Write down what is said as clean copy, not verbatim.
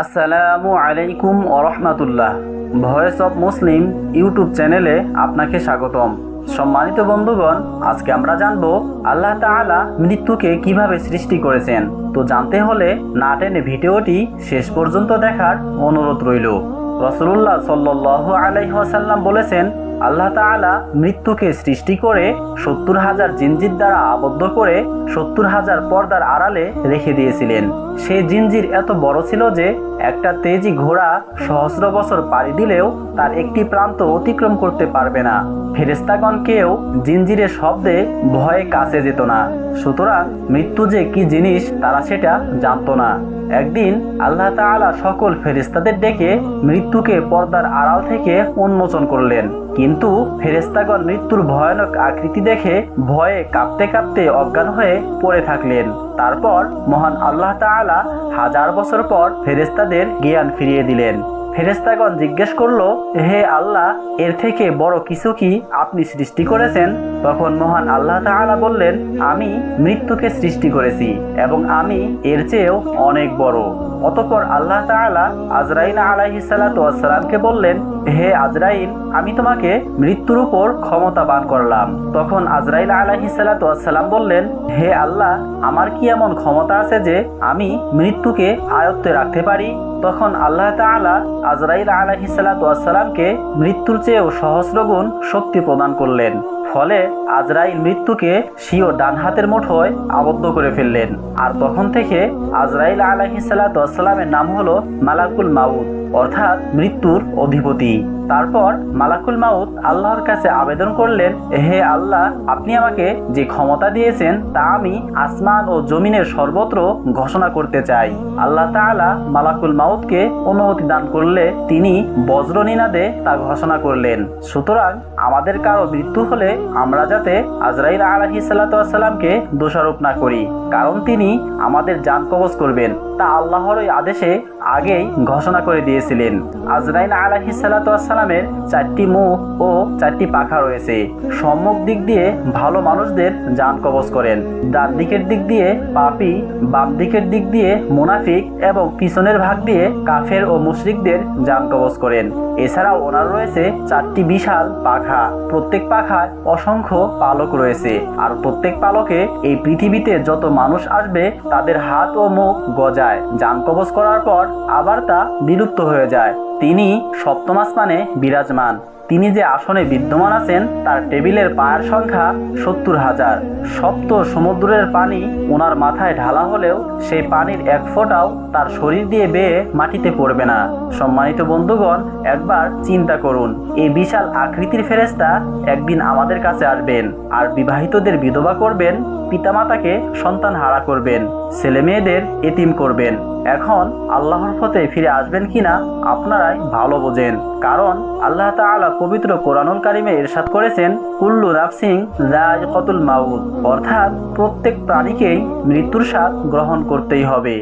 আসসালামু আলাইকুম ওরহমাতুল্লাহ। Voice of Muslim YouTube চ্যানেলে আপনাকে স্বাগতম। সম্মানিত বন্ধুগণ, আজকে আমরা জানব আল্লাহ তাআলা মৃত্যুকে কিভাবে সৃষ্টি করেছেন। তো জানতে হলে না টেনে ভিডিওটি শেষ পর্যন্ত দেখার অনুরোধ রইল। রাসূলুল্লাহ সাল্লাল্লাহু আলাইহি ওয়াসাল্লাম বলেছেন, আল্লাহ তাআলা মৃত্যুকে সৃষ্টি করে 70,000 জিনজির দ্বারা আবদ্ধ করে 70,000 পর্দার আড়ালে রেখে দিয়েছিলেন। সেই জিনজির এত বড় ছিল যে একটা তেজি ঘোড়া সহস্র বছর পাড়ি দিলেও তার একটি প্রান্ত অতিক্রম করতে পারবে না। ফেরেশতাগণ কেউ জিনজিরের শব্দে ভয়ে কাছে যেত না। সুতরাং মৃত্যু যে কি জিনিস তারা সেটা জানতো না। একদিন আল্লাহ তাআলা সকল ফেরেশতাদের ডেকে মৃত্যুকে পর্দার আড়াল থেকে উন্মোচন করলেন। কিন্তু ফেরেশতাগণ মৃত্যুর ভয়ানক আকৃতি দেখে ভয়ে কাঁপতে কাঁপতে অজ্ঞান হয়ে পড়ে থাকলেন। তারপর মহান আল্লাহ তাআলা 1000 বছর পর ফেরেশতাদের জ্ঞান ফিরিয়ে দিলেন। ফেরেশতাগণ জিজ্ঞেস করল, হে আল্লাহ, এর থেকে বড় কিছু কি আপনি সৃষ্টি করেছেন? তখন মহান আল্লাহ তাআলা বললেন, আমি মৃত্যুকে সৃষ্টি করেছি এবং আমি এর চেয়েও অনেক বড়। অতঃপর আল্লাহ তাআলা আজরাইল আলাইহিস সালাতু ওয়াস সালামকে বললেন, হে আজরাইল, আমি তোমাকে মৃত্যুর উপর ক্ষমতাবান করলাম। তখন আজরাইল আলাইহিস সালাতু ওয়াস সালাম বললেন, হে আল্লাহ, আমার কি এমন ক্ষমতা আছে যে আমি মৃত্যুকে আয়ত্তে রাখতে পারি? তখন আল্লাহ তাআলা আজরাইল আলাইহিস সালাতু ওয়াস সালামকে মৃত্যুর চেয়েও সহস্রগুণ শক্তি প্রদান করলেন। ফলে আজরাইল মৃত্যুকে স্বীয় ডান হাতের মুঠোয় আবদ্ধ করে ফেললেন। আর তখন থেকে আজরাইল আলাইহিস সালাতু ওয়াস সালামের নাম হলো মালাকুল মাউত, অর্থাৎ মৃত্যুর অধিপতি। তারপর মালাকুল মাউত আল্লাহর কাছে আবেদন করলেন, হে আল্লাহ, আপনি আমাকে যে ক্ষমতা দিয়েছেন তা আমি আসমান ও জমিনের সর্বত্র ঘোষণা করতে চাই। আল্লাহ তাআলা মালাকুল মাউতকে অনুমতি দান করলে তিনি বজ্রনিনাদে তা ঘোষণা করলেন। সুতরাং আমাদের কারো মৃত্যু হলে আমরা যাতে আজরাইল আলাইহিস সালাতু ওয়াস সালামকে দোষারোপ না করি, কারণ তিনি আমাদের জান কবজ করবেন তা আল্লাহর ওই আদেশে আগেই ঘোষণা করে দিয়েছিলেন। আজরাইল আলাইহিস সালাতু ওয়াস সালামের 4টি মুখ ও 4টি পাখা রয়েছে। সম্মুখ দিক দিয়ে ভালো মানুষদের জান কবজ করেন, ডান দিকের দিক দিয়ে পাপী, বাম দিকের দিক দিয়ে মুনাফিক এবং পিছনের ভাগ দিয়ে কাফের ও মুশরিকদের জান কবজ করেন। এছাড়াও ওনার রয়েছে 4টি বিশাল পাখা। প্রত্যেক পাখায় অসংখ্য পালক রয়েছে, আর প্রত্যেক পালকে এই পৃথিবীতে যত মানুষ আসবে তাদের হাত ও মুখ গজায়। জান কবজ করার পর আবার তা বিলুপ্ত হয়ে যায়। তিনি সপ্তম আসমানে বিরাজমান। তিনি যে আসনে বিদ্যমান আছেন তার টেবিলের পায়ের সংখ্যা 70,000। সপ্ত সমুদ্রের পানি ওনার মাথায় ঢালা হলেও সেই পানির এক ফোঁটাও তার শরীর দিয়ে বেয়ে মাটিতে পড়বে না। সম্মানিত বন্ধুগণ, একবার চিন্তা করুন, এই বিশাল আকৃতির ফেরেশতা একদিন আমাদের কাছে আসবেন আর বিবাহিতদের বিধবা করবেন, পিতামাতাকে সন্তান হারা করবেন, ছেলে মেয়েদের এতিম করবেন। এখন আল্লাহর পথে ফিরে আসবেন কিনা আপনারাই ভালো বোঝেন, কারণ আল্লাহ তাআলা পবিত্র কোরআনুল কারিমে ইরশাদ করেছেন, কুল্লু নাফসিন যায়িকাতুল মাউত, অর্থাৎ প্রত্যেক প্রাণীকেই মৃত্যুর স্বাদ গ্রহণ করতেই হবে।